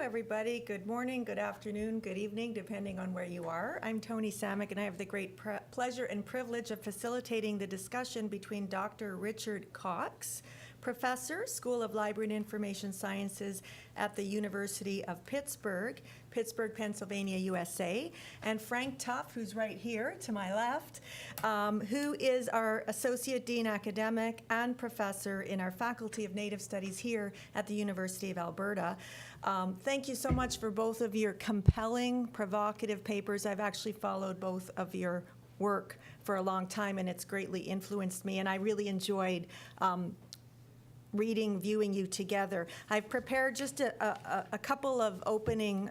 everybody. Good morning, good afternoon, good evening, depending on where you are. I'm Toni Samick, and I have the great pleasure and privilege of facilitating the discussion between Dr. Richard Cox, Professor, School of Library and Information Sciences at the University of Pittsburgh, Pennsylvania, USA, and Frank Tuff, who's right here to my left, who is our Associate Dean Academic and Professor in our Faculty of Native Studies here at the University of Alberta. Thank you so much for both of your compelling, provocative papers. I've actually followed both of your work for a long time, and it's greatly influenced me, and I really enjoyed viewing you together. I've prepared just a couple of opening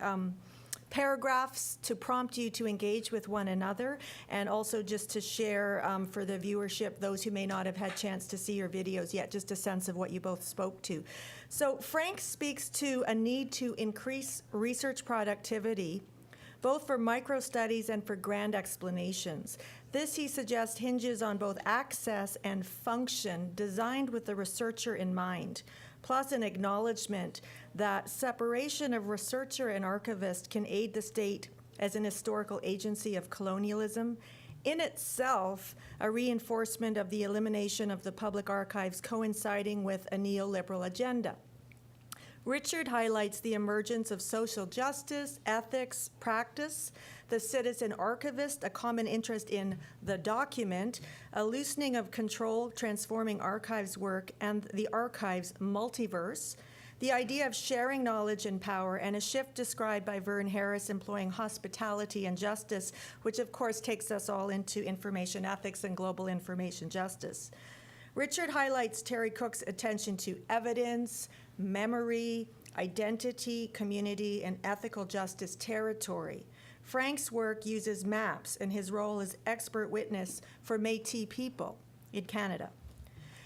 paragraphs to prompt you to engage with one another, and also just to share for the viewership, those who may not have had a chance to see your videos yet, just a sense of what you both spoke to. So Frank speaks to a need to increase research productivity, both for micro-studies and for grand explanations. This, he suggests, hinges on both access and function, designed with the researcher in mind, plus an acknowledgement that separation of researcher and archivist can aid the state as an historical agency of colonialism, in itself a reinforcement of the elimination of the public archives coinciding with a neoliberal agenda. Richard highlights the emergence of social justice, ethics, practice, the citizen archivist, a common interest in the document, a loosening of control transforming archives work, and the archives multiverse, the idea of sharing knowledge and power, and a shift described by Vern Harris employing hospitality and justice, which of course takes us all into information ethics and global information justice. Richard highlights Terry Cook's attention to evidence, memory, identity, community, and ethical justice territory. Frank's work uses maps and his role as expert witness for Métis people in Canada.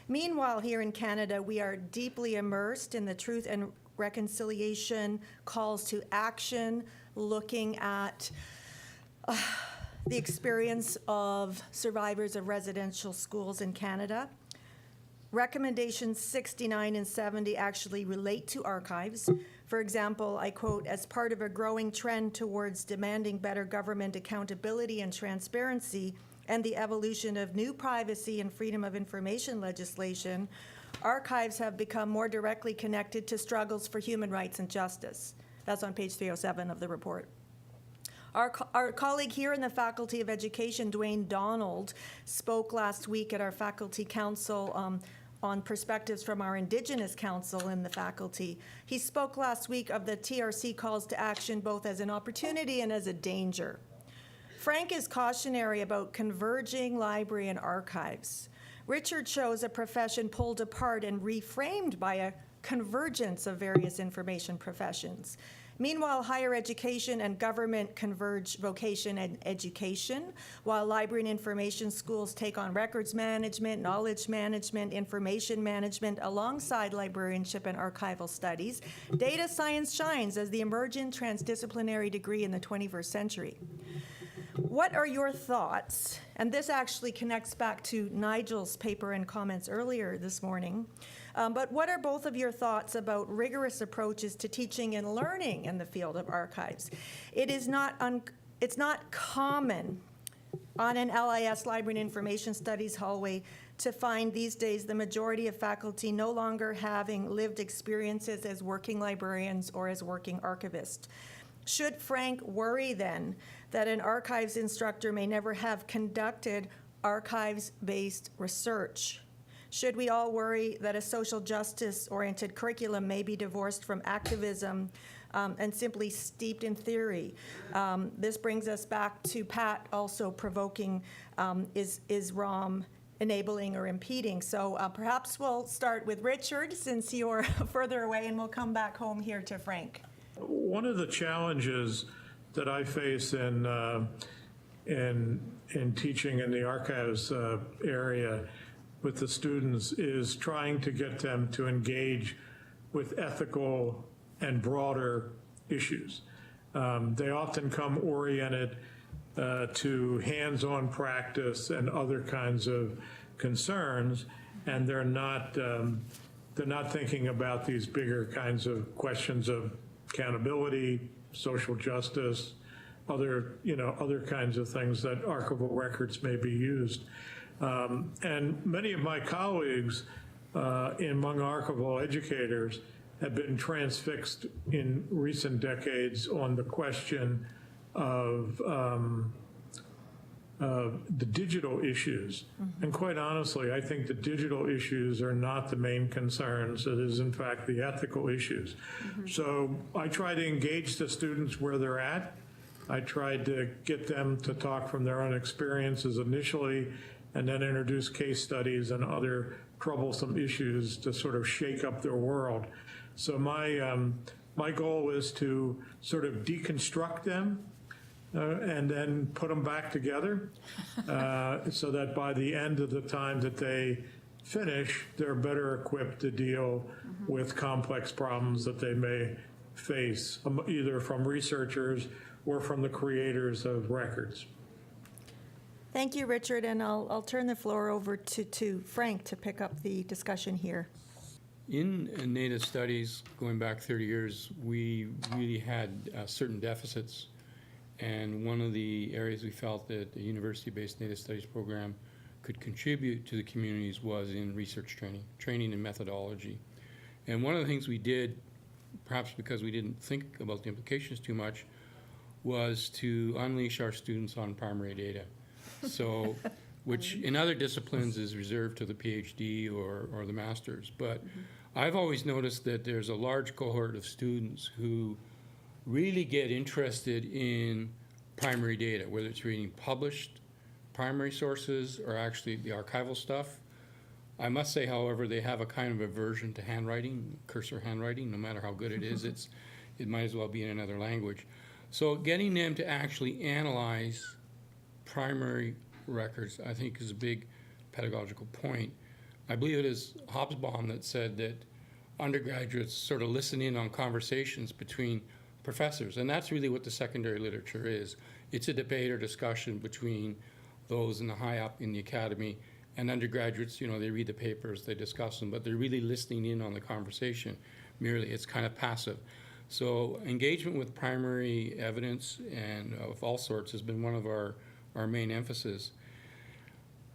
Meanwhile, here in Canada, we are deeply immersed in the truth and reconciliation calls to action, looking at the experience of survivors of residential schools in Canada. Recommendations 69 and 70 actually relate to archives. For example, I quote, as part of a growing trend towards demanding better government accountability and transparency and the evolution of new privacy and freedom of information legislation, archives have become more directly connected to struggles for human rights and justice. That's on page 307 of the report. Our colleague here in the Faculty of Education, Dwayne Donald, spoke last week at our Faculty Council on perspectives from our Indigenous Council in the faculty. He spoke last week of the TRC calls to action both as an opportunity and as a danger. Frank is cautionary about converging library and archives. Richard shows a profession pulled apart and reframed by a convergence of various information professions. Meanwhile, higher education and government converge vocation and education, while library and information schools take on records management, knowledge management, information management, alongside librarianship and archival studies. Data science shines as the emergent transdisciplinary degree in the 21st century. What are your thoughts? And this actually connects back to Nigel's paper and comments earlier this morning. But what are both of your thoughts about rigorous approaches to teaching and learning in the field of archives? It's not common on an LIS, Library and Information Studies hallway, to find these days the majority of faculty no longer having lived experiences as working librarians or as working archivists. Should Frank worry then that an archives instructor may never have conducted archives-based research? Should we all worry that a social justice-oriented curriculum may be divorced from activism and simply steeped in theory? This brings us back to Pat also provoking, is ROM enabling or impeding? So perhaps we'll start with Richard, since you're further away, and we'll come back home here to Frank. One of the challenges that I face in teaching in the archives area with the students is trying to get them to engage with ethical and broader issues. They often come oriented to hands-on practice and other kinds of concerns, and they're not thinking about these bigger kinds of questions of accountability, social justice, other kinds of things that archival records may be used. And many of my colleagues among archival educators have been transfixed in recent decades on the question of the digital issues. And quite honestly, I think the digital issues are not the main concerns. It is, in fact, the ethical issues. So I try to engage the students where they're at. I tried to get them to talk from their own experiences initially, and then introduce case studies and other troublesome issues to sort of shake up their world. So my goal is to sort of deconstruct them and then put them back together so that by the end of the time that they finish, they're better equipped to deal with complex problems that they may face, either from researchers or from the creators of records. Thank you, Richard, and I'll turn the floor over to Frank to pick up the discussion here. In Native studies, going back 30 years, we really had certain deficits, and one of the areas we felt that the university-based Native studies program could contribute to the communities was in research training and methodology. And one of the things we did, perhaps because we didn't think about the implications too much, was to unleash our students on primary data. So, which in other disciplines is reserved to the PhD or the master's. But I've always noticed that there's a large cohort of students who really get interested in primary data, whether it's reading published primary sources or actually the archival stuff. I must say, however, they have a kind of aversion to handwriting, cursor handwriting. No matter how good it is, it might as well be in another language. So getting them to actually analyze primary records, I think, is a big pedagogical point. I believe it is Hobsbawm that said that undergraduates sort of listen in on conversations between professors, and that's really what the secondary literature is. It's a debate or discussion between those in the high up in the academy, and undergraduates, they read the papers, they discuss them, but they're really listening in on the conversation. Merely, it's kind of passive. So engagement with primary evidence and of all sorts has been one of our main emphasis.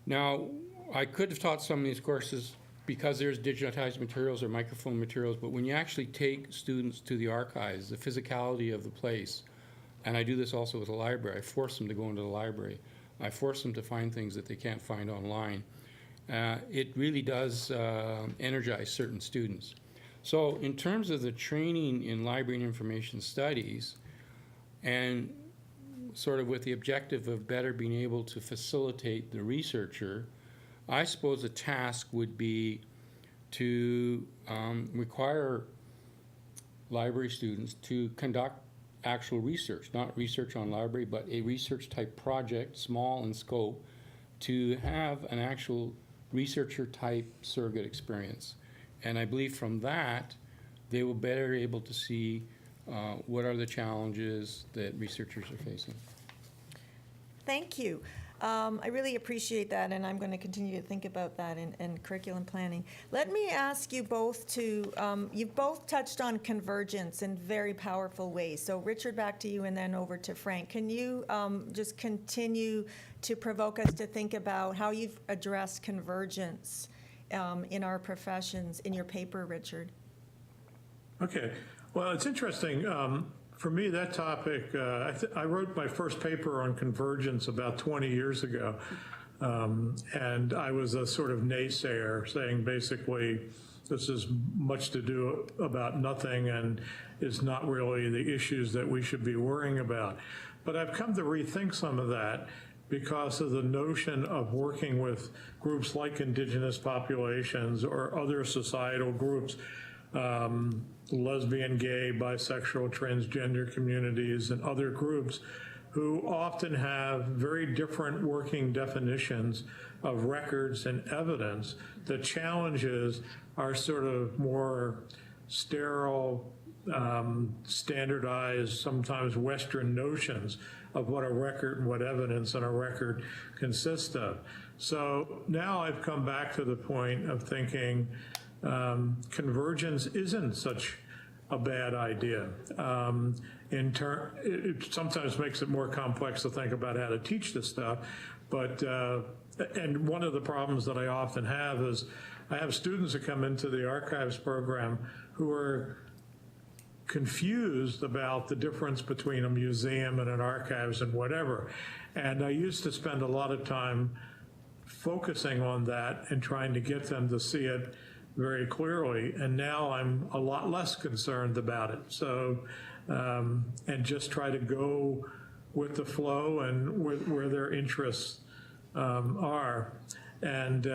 Now, I could have taught some of these courses because there's digitized materials or microfilm materials, but when you actually take students to the archives, the physicality of the place, and I do this also with the library, I force them to go into the library. I force them to find things that they can't find online. It really does energize certain students. So in terms of the training in library and information studies, and sort of with the objective of better being able to facilitate the researcher, I suppose a task would be to require library students to conduct actual research, not research on library, but a research type project, small in scope, to have an actual researcher type surrogate experience. And I believe from that, they will better able to see what are the challenges that researchers are facing. Thank you. I really appreciate that, and I'm going to continue to think about that in curriculum planning. Let me ask you both to, you've both touched on convergence in very powerful ways. So Richard, back to you, and then over to Frank. Can you just continue to provoke us to think about how you've addressed convergence in our professions in your paper, Richard? Okay. Well, it's interesting. For me, that topic, I wrote my first paper on convergence about 20 years ago, and I was a sort of naysayer, saying basically this is much to do about nothing and is not really the issues that we should be worrying about. But I've come to rethink some of that because of the notion of working with groups like indigenous populations or other societal groups, lesbian, gay, bisexual, transgender communities, and other groups who often have very different working definitions of records and evidence. The challenges are sort of more sterile, standardized, sometimes Western notions of what a record and what evidence on a record consists of. So now I've come back to the point of thinking convergence isn't such a bad idea. It sometimes makes it more complex to think about how to teach this stuff, but, and one of the problems that I often have is I have students that come into the archives program who are confused about the difference between a museum and an archives and whatever. And I used to spend a lot of time focusing on that and trying to get them to see it very clearly. And now I'm a lot less concerned about it. So, and just try to go with the flow and where their interests are. And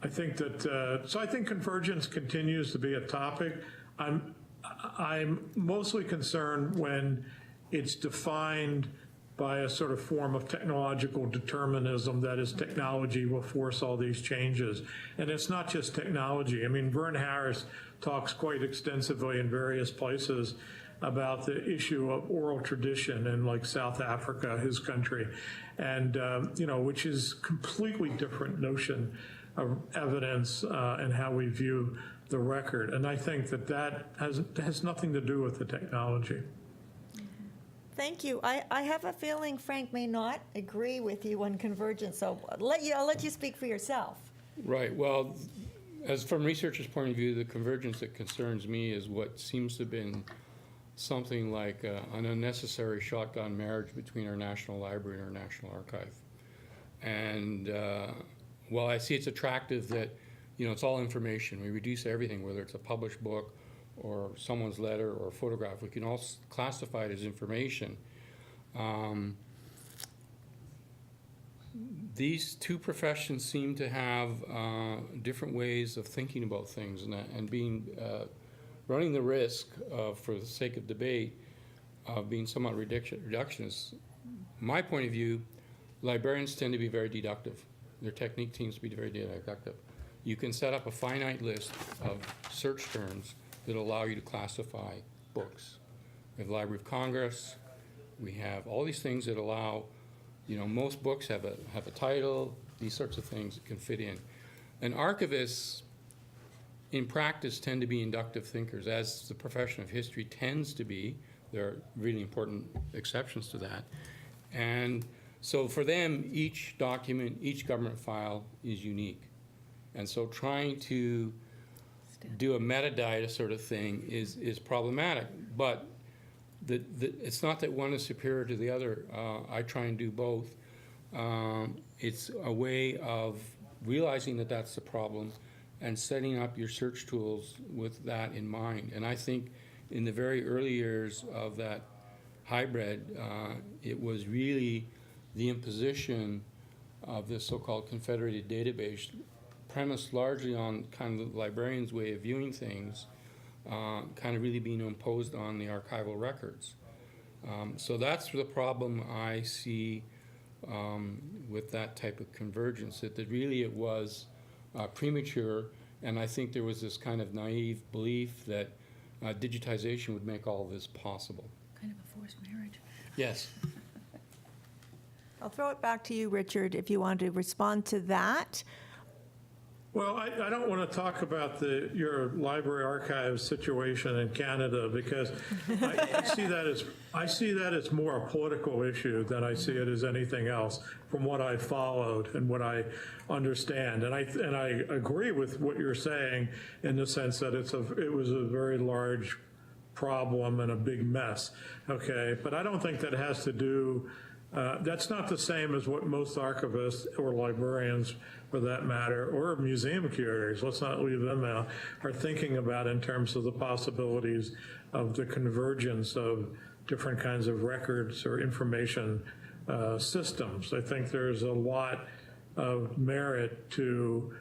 I think that, so I think convergence continues to be a topic. I'm mostly concerned when it's defined by a sort of form of technological determinism, that is, technology will force all these changes. And it's not just technology. I mean, Vern Harris talks quite extensively in various places about the issue of oral tradition in like South Africa, his country, and you know, which is completely different notion of evidence and how we view the record. And I think that that has nothing to do with the technology. Thank you. I have a feeling Frank may not agree with you on convergence, so I'll let you speak for yourself. Right. Well, as from researchers' point of view, the convergence that concerns me is what seems to have been something like an unnecessary shotgun marriage between our National Library and our National Archive. And while I see it's attractive that, you know, it's all information, we reduce everything, whether it's a published book or someone's letter or photograph, we can all classify it as information. These two professions seem to have different ways of thinking about things and being running the risk of, for the sake of debate, of being somewhat reductionist. My point of view, librarians tend to be very deductive. Their technique seems to be very deductive. You can set up a finite list of search terms that allow you to classify books. We have the Library of Congress. We have all these things that allow, you know, most books have a title, these sorts of things that can fit in. And archivists, in practice, tend to be inductive thinkers, as the profession of history tends to be. There are really important exceptions to that. And so for them, each document, each government file is unique. And so trying to do a metadata sort of thing is problematic. But it's not that one is superior to the other. I try and do both. It's a way of realizing that that's the problem and setting up your search tools with that in mind. And I think in the very early years of that hybrid, it was really the imposition of this so-called confederated database, premised largely on kind of the librarian's way of viewing things, kind of really being imposed on the archival records. So that's the problem I see with that type of convergence, that really it was premature, and I think there was this kind of naive belief that digitization would make all of this possible. Kind of a forced marriage. Yes. I'll throw it back to you, Richard, if you want to respond to that. Well, I don't want to talk about your library archives situation in Canada, because I see that as more a political issue than I see it as anything else, from what I followed and what I understand. And I agree with what you're saying in the sense that it was a very large problem and a big mess. Okay, but I don't think that has to do. That's not the same as what most archivists or librarians, for that matter, or museum curators, let's not leave them out, are thinking about in terms of the possibilities of the convergence of different kinds of records or information systems. I think there's a lot of merit to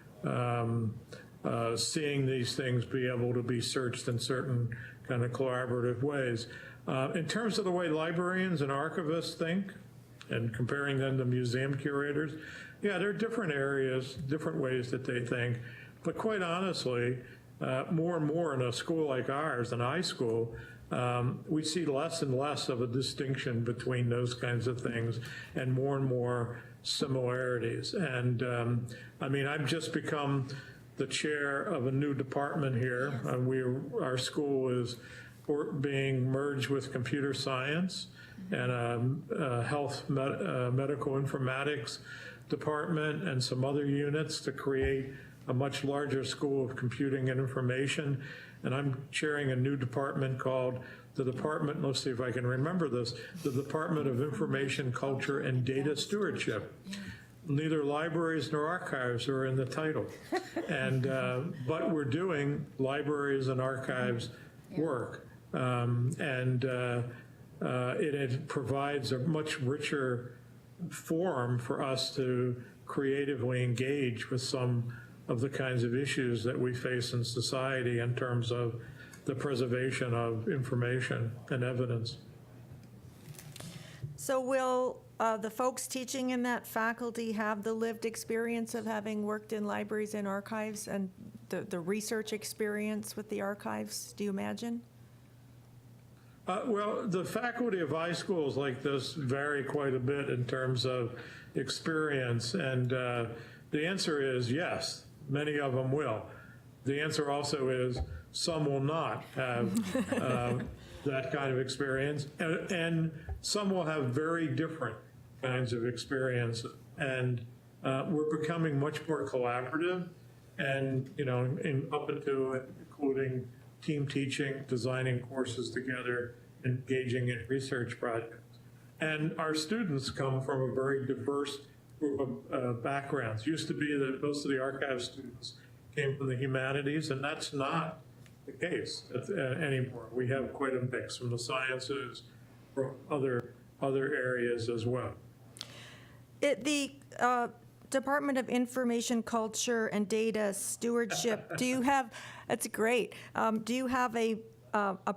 seeing these things be able to be searched in certain kind of collaborative ways. In terms of the way librarians and archivists think, and comparing them to museum curators, yeah, there are different areas, different ways that they think. But quite honestly, more and more in a school like ours, an iSchool, we see less and less of a distinction between those kinds of things and more similarities. And I mean, I've just become the chair of a new department here. Our school is being merged with computer science and a medical informatics department and some other units to create a much larger school of computing and information. And I'm chairing a new department called the Department, let's see if I can remember this, the Department of Information, Culture, and Data Stewardship. Neither libraries nor archives are in the title. And, but we're doing libraries and archives work. It provides a much richer forum for us to creatively engage with some of the kinds of issues that we face in society in terms of the preservation of information and evidence. So will the folks teaching in that faculty have the lived experience of having worked in libraries and archives and the research experience with the archives, do you imagine? Well, the faculty of iSchools like this vary quite a bit in terms of experience, and the answer is yes, many of them will. The answer also is some will not have that kind of experience, and some will have very different kinds of experience. And we're becoming much more collaborative, and up into including team teaching, designing courses together, engaging in research projects. And our students come from a very diverse group of backgrounds. Used to be that most of the archive students came from the humanities, and that's not the case anymore. We have quite a mix from the sciences, from other areas as well. The Department of Information, Culture, and Data Stewardship, do you have, that's great. Do you have a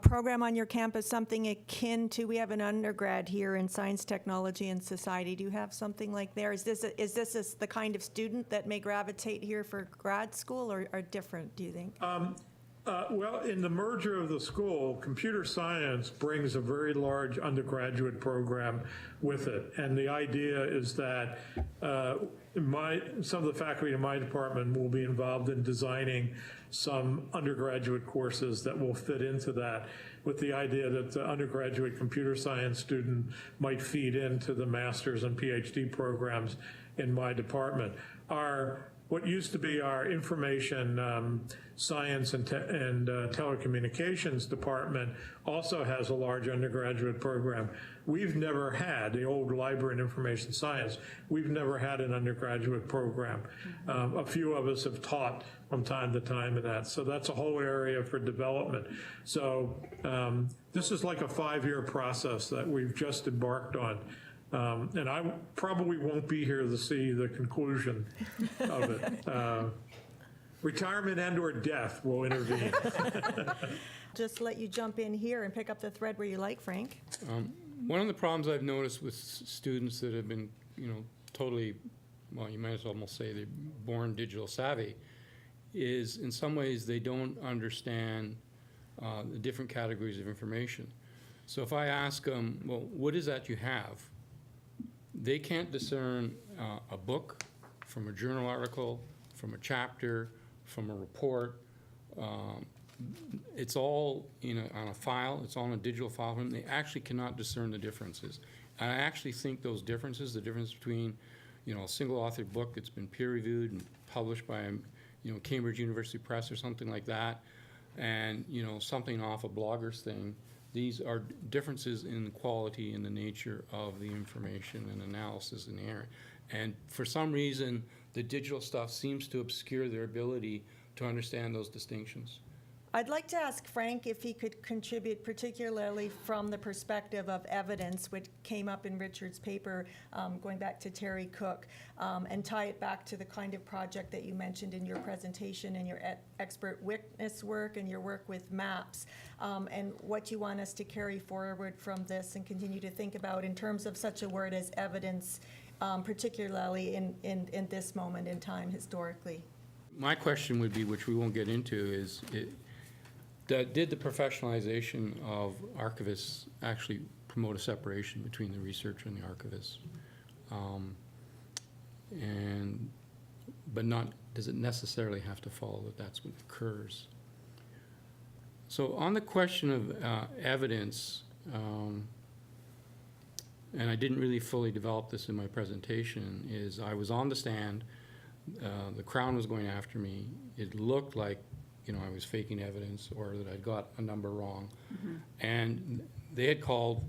program on your campus, something akin to, we have an undergrad here in Science, Technology, and Society. Do you have something like there? Is this the kind of student that may gravitate here for grad school or different, do you think? Well, in the merger of the school, computer science brings a very large undergraduate program with it. And the idea is that some of the faculty in my department will be involved in designing some undergraduate courses that will fit into that, with the idea that the undergraduate computer science student might feed into the master's and PhD programs in my department. What used to be our information science and telecommunications department also has a large undergraduate program. We've never had, the old library and information science, we've never had an undergraduate program. A few of us have taught from time to time in that, so that's a whole area for development. So this is like a 5-year process that we've just embarked on. And I probably won't be here to see the conclusion of it. Retirement and/or death will intervene. Just let you jump in here and pick up the thread where you like, Frank. One of the problems I've noticed with students that have been, totally, well, you might as well almost say they're born digital savvy, is in some ways they don't understand the different categories of information. So if I ask them, well, what is that you have? They can't discern a book from a journal article, from a chapter, from a report. It's all on a file. It's all in a digital file. And they actually cannot discern the differences. And I actually think those differences, the difference between a single-authored book that's been peer-reviewed and published by Cambridge University Press or something like that, and something off a blogger's thing. These are differences in the quality and the nature of the information and analysis in the area. And for some reason, the digital stuff seems to obscure their ability to understand those distinctions. I'd like to ask Frank if he could contribute, particularly from the perspective of evidence, which came up in Richard's paper, going back to Terry Cook, and tie it back to the kind of project that you mentioned in your presentation and your expert witness work and your work with maps, and what you want us to carry forward from this and continue to think about in terms of such a word as evidence, particularly in this moment in time historically. My question would be, which we won't get into, is did the professionalization of archivists actually promote a separation between the researcher and the archivist? And but does it necessarily have to follow that that's what occurs? So on the question of evidence, and I didn't really fully develop this in my presentation, is I was on the stand, the Crown was going after me. It looked like, I was faking evidence or that I'd got a number wrong. And they had called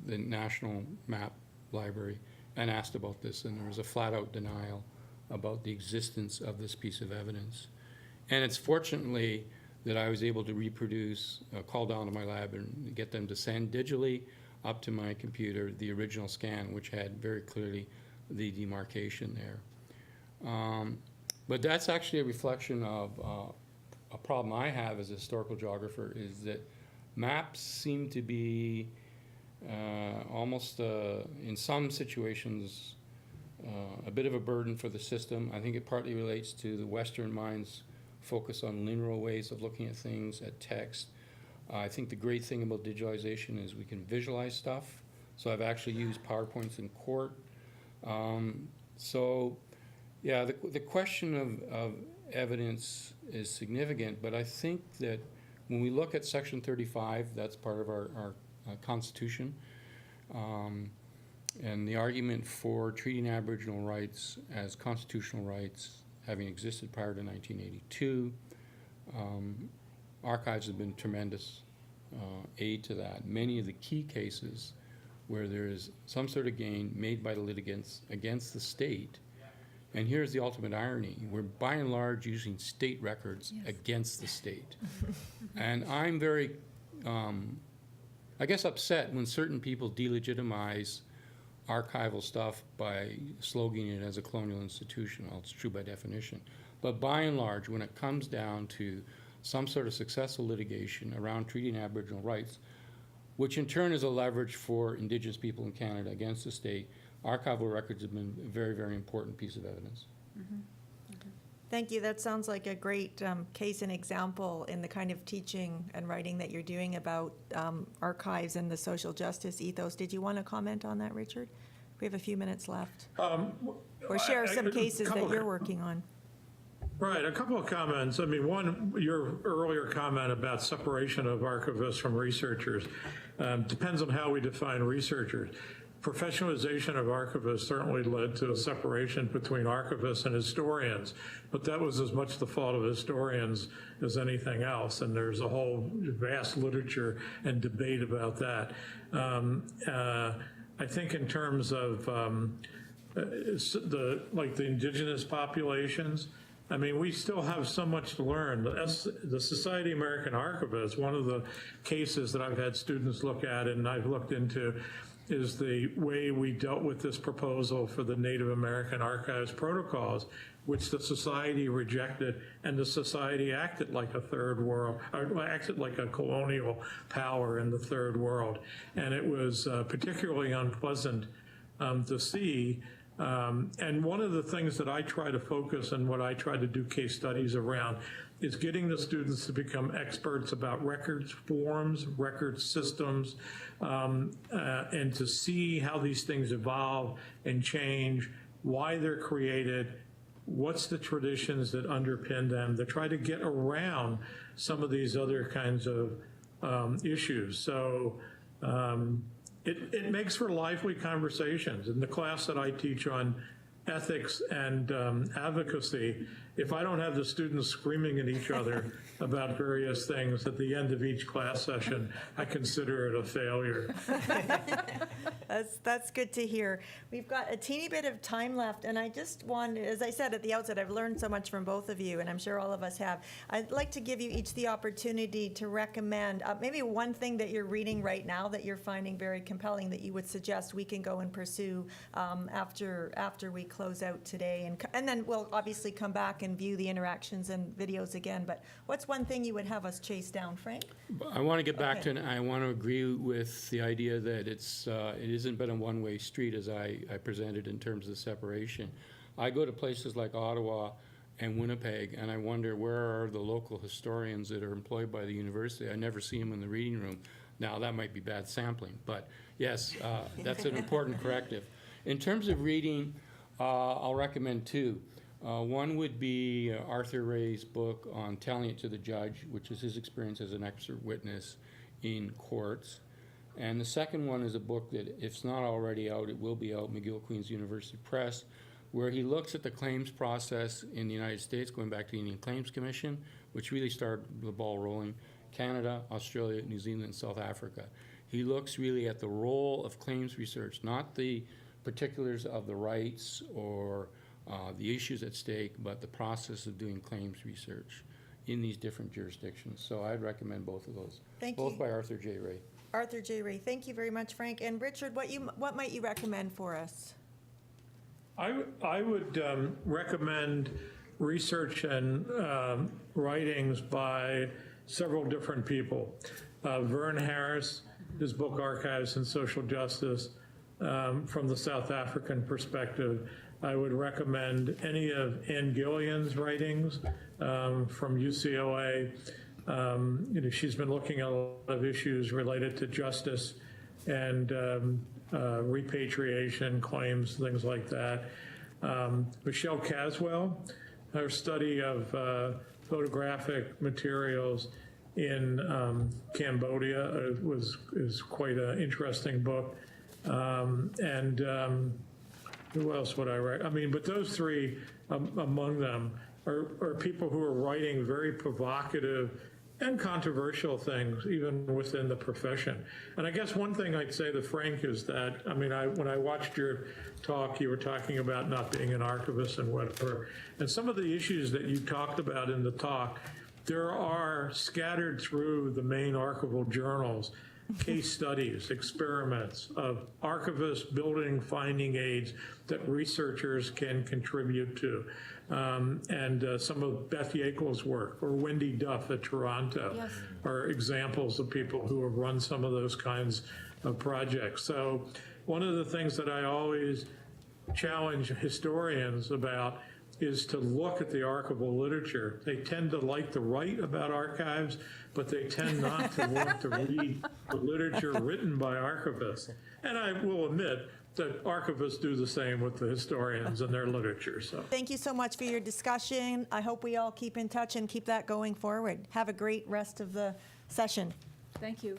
the National Map Library and asked about this, and there was a flat-out denial about the existence of this piece of evidence. And it's fortunately that I was able to reproduce, call down to my lab and get them to send digitally up to my computer the original scan, which had very clearly the demarcation there. But that's actually a reflection of a problem I have as a historical geographer, is that maps seem to be almost, in some situations, a bit of a burden for the system. I think it partly relates to the Western mind's focus on linear ways of looking at things, at text. I think the great thing about digitalization is we can visualize stuff. So I've actually used PowerPoints in court. So yeah, the question of evidence is significant, but I think that when we look at Section 35, that's part of our Constitution, and the argument for treating Aboriginal rights as constitutional rights having existed prior to 1982, archives have been tremendous aid to that. Many of the key cases where there is some sort of gain made by the litigants against the state, and here's the ultimate irony, we're by and large using state records against the state. And I'm very, I guess, upset when certain people delegitimize archival stuff by sloganing it as a colonial institution. Well, it's true by definition. But by and large, when it comes down to some sort of successful litigation around treating Aboriginal rights, which in turn is a leverage for Indigenous people in Canada against the state, archival records have been a very, very important piece of evidence. Thank you. That sounds like a great case and example in the kind of teaching and writing that you're doing about archives and the social justice ethos. Did you want to comment on that, Richard? We have a few minutes left. Or share some cases that you're working on. Right, a couple of comments. I mean, one, your earlier comment about separation of archivists from researchers depends on how we define researchers. Professionalization of archivists certainly led to a separation between archivists and historians, but that was as much the fault of historians as anything else, and there's a whole vast literature and debate about that. I think in terms of the Indigenous populations, I mean, we still have so much to learn. The Society of American Archivists, one of the cases that I've had students look at and I've looked into, is the way we dealt with this proposal for the Native American Archives protocols, which the society rejected, and the society acted like a third world, or acted like a colonial power in the third world. And it was particularly unpleasant to see. And one of the things that I try to focus and what I try to do case studies around is getting the students to become experts about records forms, record systems, and to see how these things evolve and change, why they're created, what's the traditions that underpin them, to try to get around some of these other kinds of issues. So it makes for lively conversations. In the class that I teach on ethics and advocacy, if I don't have the students screaming at each other about various things at the end of each class session, I consider it a failure. That's good to hear. We've got a teeny bit of time left, and I just want, as I said at the outset, I've learned so much from both of you, and I'm sure all of us have. I'd like to give you each the opportunity to recommend maybe one thing that you're reading right now that you're finding very compelling that you would suggest we can go and pursue after we close out today, and then we'll obviously come back and view the interactions and videos again. But what's one thing you would have us chase down, Frank? I want to get back to, and I want to agree with the idea that it isn't been a one-way street as I presented in terms of the separation. I go to places like Ottawa and Winnipeg, and I wonder where are the local historians that are employed by the university. I never see them in the reading room. Now, that might be bad sampling, but yes, that's an important corrective. In terms of reading, I'll recommend two. One would be Arthur Ray's book on Telling It to the Judge, which is his experience as an expert witness in courts. And the second one is a book that, if it's not already out, it will be out, McGill-Queen's University Press, where he looks at the claims process in the United States, going back to the Indian Claims Commission, which really started the ball rolling, Canada, Australia, New Zealand, and South Africa. He looks really at the role of claims research, not the particulars of the rights or the issues at stake, but the process of doing claims research in these different jurisdictions. So I'd recommend both of those. Thank both you. by Arthur J. Ray. Arthur J. Ray, thank you very much, Frank. And Richard, what might you recommend for us? I would recommend research and writings by several different people. Vern Harris, his book Archives and Social Justice, from the South African perspective. I would recommend any of Ann Gillian's writings from UCLA. She's been looking at a lot of issues related to justice and repatriation claims, things like that. Michelle Caswell, her study of photographic materials in Cambodia is quite an interesting book. Who else would I recommend? I mean, but those three among them are people who are writing very provocative and controversial things, even within the profession. And I guess one thing I'd say to Frank is that, I mean, when I watched your talk, you were talking about not being an archivist and whatever. And some of the issues that you talked about in the talk, there are scattered through the main archival journals, case studies, experiments of archivists building finding aids that researchers can contribute to. Some of Beth Yakel's work, or Wendy Duff at Toronto, Yes. are examples of people who have run some of those kinds of projects. So one of the things that I always challenge historians about is to look at the archival literature. They tend to like to write about archives, but they tend not to want to read the literature written by archivists. And I will admit that archivists do the same with the historians and their literature. So Thank you so much for your discussion. I hope we all keep in touch and keep that going forward. Have a great rest of the session. Thank you.